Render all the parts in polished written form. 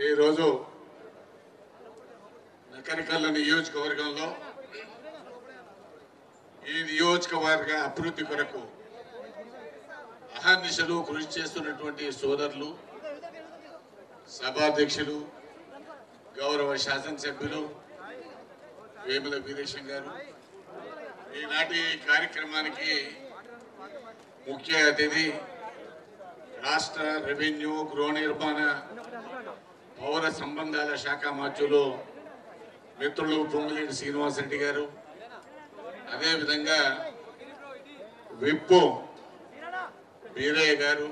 ఈ రోజు నకరికల్ నియోజకవర్గంలో ఈ నియోజకవర్గ అభివృద్ధి కొరకు అహర్నిశలు కృషి చేస్తున్నటువంటి సోదరులు, సభాధ్యక్షులు, గౌరవ శాసనసభ్యులు వేముల వీరేశం గారు, ఈనాటి కార్యక్రమానికి ముఖ్య అతిథి రాష్ట్ర రెవెన్యూ, గృహ నిర్మాణ, పౌర సంబంధాల శాఖ మంత్రులు మిత్రులు పొంగులేటి శ్రీనివాసరెడ్డి గారు, అదేవిధంగా విప్పు వీరయ్య గారు,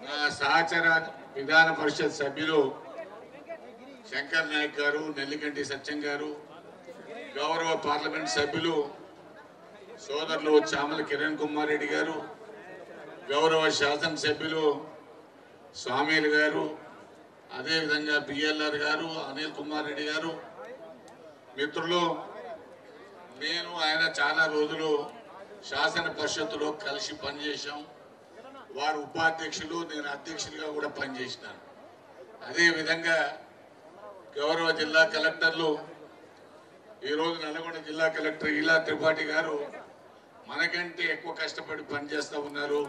నా సహచర విధాన పరిషత్ సభ్యులు శంకర్ నాయక్ గారు, నెల్లికంటి సత్యం గారు, గౌరవ పార్లమెంట్ సభ్యులు సోదరులు చామల కిరణ్ కుమార్ రెడ్డి గారు, గౌరవ శాసనసభ్యులు స్వామిలు గారు, అదేవిధంగా బిఎల్ఆర్ గారు, అనిల్ కుమార్ రెడ్డి గారు, మిత్రులు, నేను ఆయన చాలా రోజులు శాసన పరిషత్తులో కలిసి పనిచేశాం. వారు ఉపాధ్యక్షులు, నేను అధ్యక్షులుగా కూడా పనిచేసినాను. అదేవిధంగా గౌరవ జిల్లా కలెక్టర్లు, ఈరోజు నల్గొండ జిల్లా కలెక్టర్ ఇలా త్రిపాఠి గారు మనకంటే ఎక్కువ కష్టపడి పనిచేస్తూ ఉన్నారు.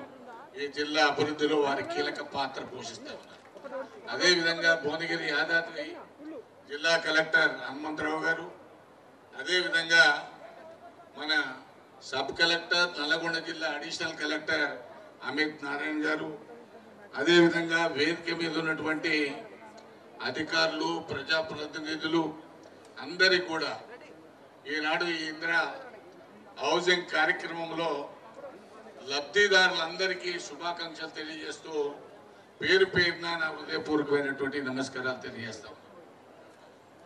ఈ జిల్లా అభివృద్ధిలో వారి కీలక పాత్ర పోషిస్తూ ఉన్నారు. అదేవిధంగా భువనగిరి యాదాద్రి జిల్లా కలెక్టర్ హనుమంతరావు గారు, అదేవిధంగా మన సబ్ కలెక్టర్ నల్గొండ జిల్లా అడిషనల్ కలెక్టర్ అమిత్ నారాయణ గారు, అదేవిధంగా వేదిక మీద ఉన్నటువంటి అధికారులు, ప్రజాప్రతినిధులు అందరికీ కూడా ఈనాడు ఈ ఇందిరా హౌసింగ్ కార్యక్రమంలో లబ్ధిదారులందరికీ శుభాకాంక్షలు తెలియజేస్తూ పేరు పేరున నా హృదయపూర్వకమైనటువంటి నమస్కారాలు తెలియజేస్తాం.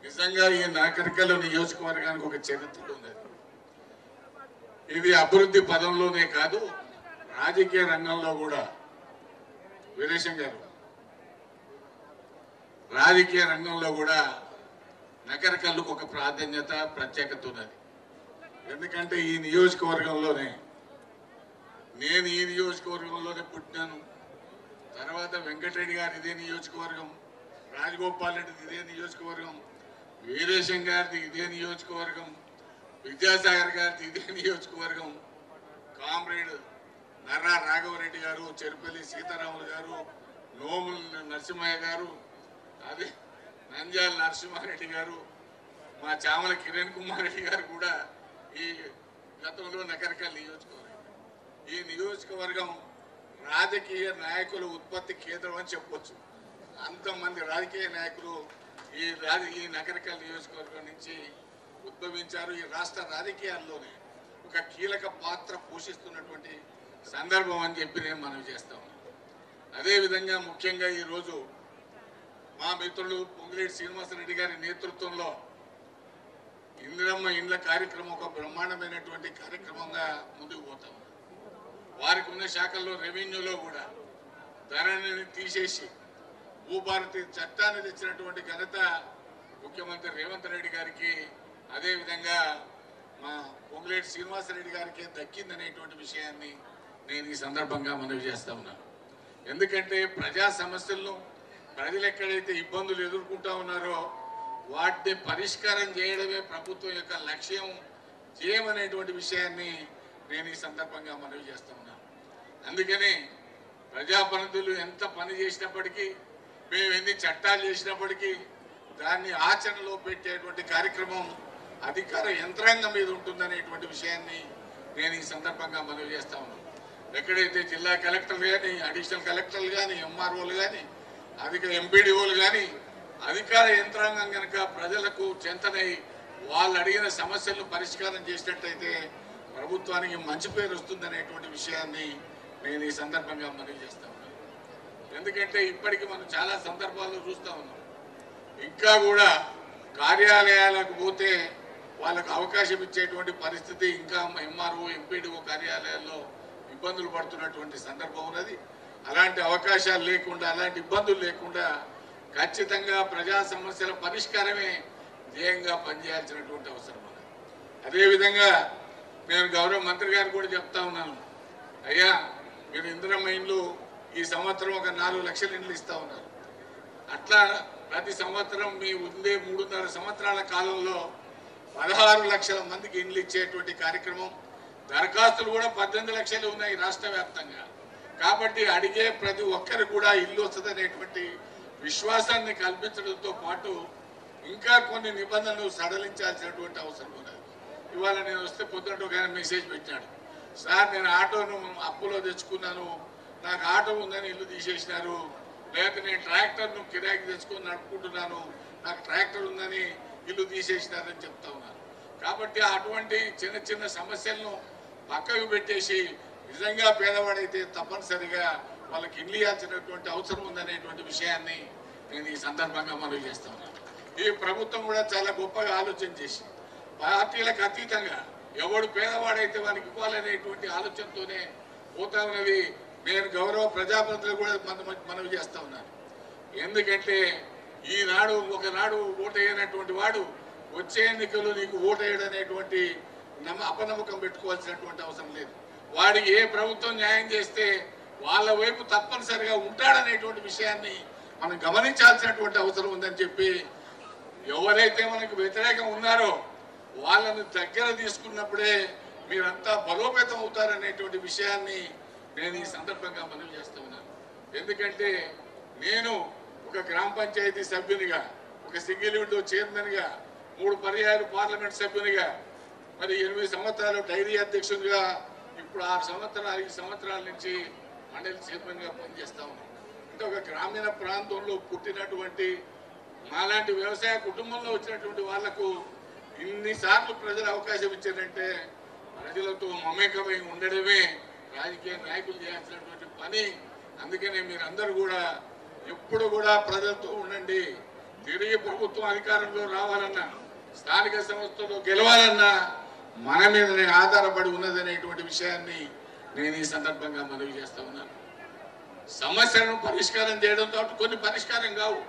నిజంగా ఈ నాగరికల్ నియోజకవర్గానికి ఒక చరిత్ర ఉంది. ఇది అభివృద్ధి పదంలోనే కాదు, రాజకీయ రంగంలో కూడా వీరేశం గారు, రాజకీయ రంగంలో కూడా నగరికల్లుకు ఒక ప్రాధాన్యత, ప్రత్యేకత ఉన్నది. ఎందుకంటే ఈ నియోజకవర్గంలోనే నేను ఈ నియోజకవర్గంలోనే పుట్టినాను. తర్వాత వెంకటరెడ్డి గారు ఇదే నియోజకవర్గం, రాజగోపాల్ రెడ్డిది ఇదే నియోజకవర్గం, వీరేశం గారిది ఇదే నియోజకవర్గం, విద్యాసాగర్ గారిది ఇదే నియోజకవర్గం, కామ్రేడ్ నర్రా రాఘవరెడ్డి గారు, చెరుపల్లి సీతారాములు గారు, నోముల నరసింహయ్య గారు, అదే నంద్యాల నరసింహారెడ్డి గారు, మా చామల కిరణ్ కుమార్ రెడ్డి గారు కూడా ఈ గతంలో నగరికల్ నియోజకవర్గం. ఈ నియోజకవర్గం రాజకీయ నాయకుల ఉత్పత్తి కేంద్రం అని చెప్పొచ్చు. అంతమంది రాజకీయ నాయకులు ఈ నగరికల్ నియోజకవర్గం నుంచి ఉద్భవించారు. ఈ రాష్ట్ర రాజకీయాల్లోనే ఒక కీలక పాత్ర పోషిస్తున్నటువంటి సందర్భం అని చెప్పి నేను మనవి చేస్తాను. అదేవిధంగా ముఖ్యంగా ఈరోజు మా మిత్రులు పొంగులేటి శ్రీనివాసరెడ్డి గారి నేతృత్వంలో ఇందిరమ్మ ఇండ్ల కార్యక్రమం ఒక బ్రహ్మాండమైనటువంటి కార్యక్రమంగా ముందుకు పోతాం. వారికి ఉన్న శాఖల్లో రెవెన్యూలో కూడా ధరణిని తీసేసి భూభారతి చట్టాన్ని తెచ్చినటువంటి ఘనత ముఖ్యమంత్రి రేవంత్ రెడ్డి గారికి, అదేవిధంగా మా పొంగులేటి శ్రీనివాసరెడ్డి గారికి దక్కిందనేటువంటి విషయాన్ని నేను ఈ సందర్భంగా మనవి చేస్తా ఉన్నాను. ఎందుకంటే ప్రజా సమస్యలను ప్రజలు ఎక్కడైతే ఇబ్బందులు ఎదుర్కొంటా ఉన్నారో వాటిని పరిష్కారం చేయడమే ప్రభుత్వం యొక్క లక్ష్యం చేయమనేటువంటి విషయాన్ని నేను ఈ సందర్భంగా మనవి చేస్తా ఉన్నాను. అందుకని ప్రజాప్రతినిధులు ఎంత పని చేసినప్పటికీ, మేము ఎన్ని చట్టాలు చేసినప్పటికీ దాన్ని ఆచరణలో పెట్టేటువంటి కార్యక్రమం అధికార యంత్రాంగం మీద ఉంటుందనేటువంటి విషయాన్ని నేను ఈ సందర్భంగా మనవి చేస్తా ఉన్నాను. ఎక్కడైతే జిల్లా కలెక్టర్లు కానీ, అడిషనల్ కలెక్టర్లు కానీ, ఎంఆర్ఓలు కానీ, అధిక ఎంపీడీఓలు కానీ అధికార యంత్రాంగం కనుక ప్రజలకు చెంతనై వాళ్ళు అడిగిన సమస్యలను పరిష్కారం చేసినట్టయితే ప్రభుత్వానికి మంచి పేరు వస్తుందనేటువంటి విషయాన్ని నేను ఈ సందర్భంగా మనవి చేస్తా ఉన్నాను. ఎందుకంటే ఇప్పటికీ మనం చాలా సందర్భాల్లో చూస్తూ ఉన్నాం, ఇంకా కూడా కార్యాలయాలకు పోతే వాళ్ళకు అవకాశం ఇచ్చేటువంటి పరిస్థితి ఇంకా ఎంఆర్ఓ, ఎంపీడీఓ కార్యాలయాల్లో ఇబ్బందులు పడుతున్నటువంటి సందర్భం ఉన్నది. అలాంటి అవకాశాలు లేకుండా, అలాంటి ఇబ్బందులు లేకుండా ఖచ్చితంగా ప్రజా సమస్యల పరిష్కారమే ధ్యేయంగా పనిచేయాల్సినటువంటి అవసరం ఉంది. అదేవిధంగా నేను గౌరవ మంత్రి గారు కూడా చెప్తా ఉన్నాను, అయ్యా మీరు ఇందిరమ్మ ఇండ్లు ఈ సంవత్సరం ఒక 4 లక్షల ఇండ్లు ఇస్తా ఉన్నారు. అట్లా ప్రతి సంవత్సరం మీ ఉండే 3.5 సంవత్సరాల కాలంలో 16 లక్షల మందికి ఇండ్లు ఇచ్చేటువంటి కార్యక్రమం, దరఖాస్తులు కూడా 18 లక్షలు ఉన్నాయి రాష్ట్ర వ్యాప్తంగా. కాబట్టి అడిగే ప్రతి ఒక్కరికి కూడా ఇల్లు వస్తుందనేటువంటి విశ్వాసాన్ని కల్పించడంతో పాటు ఇంకా కొన్ని నిబంధనలు సడలించాల్సినటువంటి అవసరం ఉన్నది. ఇవాళ నేను వస్తే పొద్దుట ఒక ఆయన మెసేజ్ పెట్టాడు, సార్ నేను ఆటోను అప్పులో తెచ్చుకున్నాను, నాకు ఆటో ఉందని ఇల్లు తీసేసినారు, లేకపోతే నేను ట్రాక్టర్ను కిరాయికి తెచ్చుకొని నడుపుకుంటున్నాను, నాకు ట్రాక్టర్ ఉందని ఇల్లు తీసేసినారని చెప్తా ఉన్నారు. కాబట్టి అటువంటి చిన్న చిన్న సమస్యలను పక్కకు పెట్టేసి నిజంగా పేదవాడైతే తప్పనిసరిగా వాళ్ళకి ఇల్లు ఇవ్వాల్సినటువంటి అవసరం ఉందనేటువంటి విషయాన్ని నేను ఈ సందర్భంగా మనవి చేస్తా ఉన్నాను. ఈ ప్రభుత్వం కూడా చాలా గొప్పగా ఆలోచన చేసి పార్టీలకు అతీతంగా ఎవడు పేదవాడైతే వానికి ఇవ్వాలనేటువంటి ఆలోచనతోనే పోతా ఉన్నది. నేను గౌరవ ప్రజాప్రతినిధులు కూడా మనవి చేస్తా ఉన్నాను. ఎందుకంటే ఈనాడు ఒకనాడు ఓటేయనటువంటి వాడు వచ్చే ఎన్నికల్లో నీకు ఓటేయడనేటువంటి అపనమ్మకం పెట్టుకోవాల్సినటువంటి అవసరం లేదు. వాడికి ఏ ప్రభుత్వం న్యాయం చేస్తే వాళ్ళ వైపు తప్పనిసరిగా ఉంటాడనేటువంటి విషయాన్ని మనం గమనించాల్సినటువంటి అవసరం ఉందని చెప్పి ఎవరైతే మనకు వ్యతిరేకం ఉన్నారో వాళ్ళని దగ్గర తీసుకున్నప్పుడే మీరంతా బలోపేతం అవుతారనేటువంటి విషయాన్ని నేను ఈ సందర్భంగా మనవి చేస్తూ ఉన్నాను. ఎందుకంటే నేను ఒక గ్రామ పంచాయతీ సభ్యునిగా, ఒక సింగిల్ విండో చైర్మన్గా, 3 పర్యాయాలు పార్లమెంట్ సభ్యునిగా, మరి 8 సంవత్సరాలు డైరీ అధ్యక్షునిగా, ఇప్పుడు 5 సంవత్సరాల నుంచి మండలి చైర్మన్గా పనిచేస్తా ఉన్నాను. అంటే ఒక గ్రామీణ ప్రాంతంలో పుట్టినటువంటి మాలాంటి వ్యవసాయ కుటుంబంలో వచ్చినటువంటి వాళ్లకు ఇన్నిసార్లు ప్రజలు అవకాశం ఇచ్చారంటే ప్రజలతో మమేకమై ఉండడమే రాజకీయ నాయకులు చేయాల్సినటువంటి పని. అందుకనే మీరందరూ కూడా ఎప్పుడు కూడా ప్రజలతో ఉండండి. తిరిగి ప్రభుత్వం అధికారంలో రావాలన్నా, స్థానిక సంస్థలో గెలవాలన్నా మన మీదనే ఆధారపడి ఉన్నదనేటువంటి విషయాన్ని నేను ఈ సందర్భంగా మనవి చేస్తా ఉన్నాను. సమస్యలను పరిష్కారం చేయడంతో కొన్ని పరిష్కారం కావు,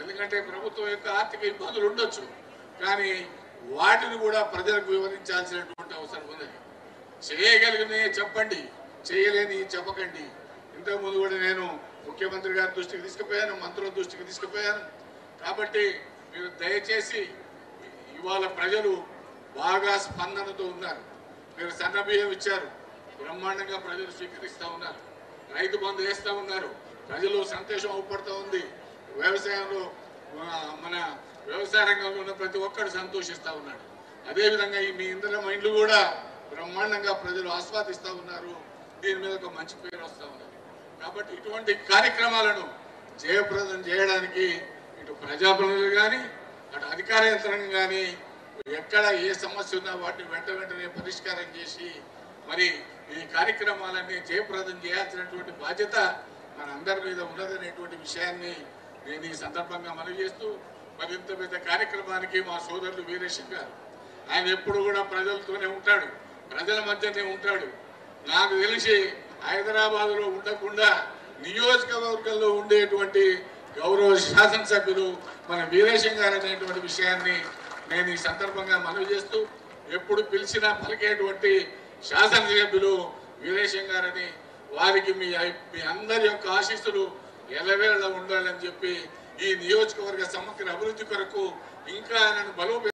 ఎందుకంటే ప్రభుత్వం యొక్క ఆర్థిక ఇబ్బందులు ఉండొచ్చు, కానీ వాటిని కూడా ప్రజలకు వివరించాల్సినటువంటి అవసరం ఉన్నది. చేయగలిగినే చెప్పండి, చేయలేని చెప్పకండి. ఇంతకుముందు కూడా నేను ముఖ్యమంత్రి గారి దృష్టికి తీసుకుపోయాను, మంత్రుల దృష్టికి తీసుకుపోయాను. కాబట్టి మీరు దయచేసి ఇవాళ ప్రజలు బాగా స్పందనతో ఉన్నారు. మీరు సన్న బియ్యం ఇచ్చారు, బ్రహ్మాండంగా ప్రజలు స్వీకరిస్తూ ఉన్నారు. రైతు బంధు వేస్తూ ఉన్నారు, ప్రజలు సంతోషం అవుపడుతూ ఉంది. వ్యవసాయంలో మన వ్యవసాయ రంగంలో ఉన్న ప్రతి ఒక్కరు సంతోషిస్తూ ఉన్నాడు. అదేవిధంగా మీ ఇంధన మైండ్లు కూడా బ్రహ్మాండంగా ప్రజలు ఆస్వాదిస్తూ ఉన్నారు. దీని మీద ఒక మంచి పేరు వస్తూ ఉన్నది. కాబట్టి ఇటువంటి కార్యక్రమాలను జయప్రదం చేయడానికి ఇటు ప్రజాప్రతినిధులు కానీ, అటు అధికార యంత్రాంగం కానీ ఎక్కడ ఏ సమస్య ఉన్నా వాటిని వెంటనే పరిష్కారం చేసి మరి ఈ కార్యక్రమాలన్నీ జయప్రదం చేయాల్సినటువంటి బాధ్యత మనందరి మీద ఉన్నదనేటువంటి విషయాన్ని నేను ఈ సందర్భంగా మనవి చేస్తూ, మరింత పెద్ద కార్యక్రమానికి మా సోదరులు వీరేశం గారు, ఆయన ఎప్పుడు కూడా ప్రజలతోనే ఉంటాడు, ప్రజల మధ్యనే ఉంటాడు. నాకు తెలిసి హైదరాబాద్లో ఉండకుండా నియోజకవర్గంలో ఉండేటువంటి గౌరవ శాసనసభ్యులు మన వీరేశం గారు అనేటువంటి విషయాన్ని నేను ఈ సందర్భంగా మనవి చేస్తూ, ఎప్పుడు పిలిచినా పలికేటువంటి శాసనసభ్యులు వీరేశం గారని, వారికి మీ అందరి యొక్క ఆశీస్సులు ఎలవేళ ఉండాలని చెప్పి ఈ నియోజకవర్గ సమగ్ర అభివృద్ధి కొరకు ఇంకా నన్ను బలోపేతం